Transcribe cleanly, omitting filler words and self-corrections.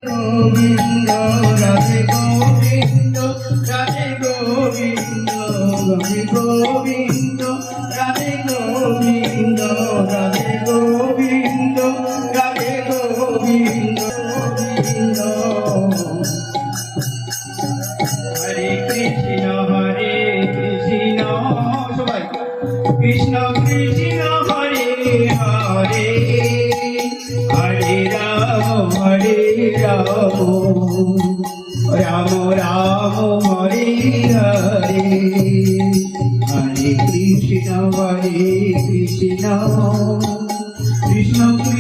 গোবিন্দ রাধে গোবিন্দ রাধে গোবিন্দ রাধে গোবিন্দ রাধে গোবিন্দ রাধে গোবিন্দ রাধে গোবিন্দ গোবিন্দ হরে কৃষ্ণ সবাই কৃষ্ণ কৃষ্ণ হরে হরে হরে রাম রাম রাম হরে হরে হরে কৃষ্ণ কৃষ্ণ কৃষ্ণ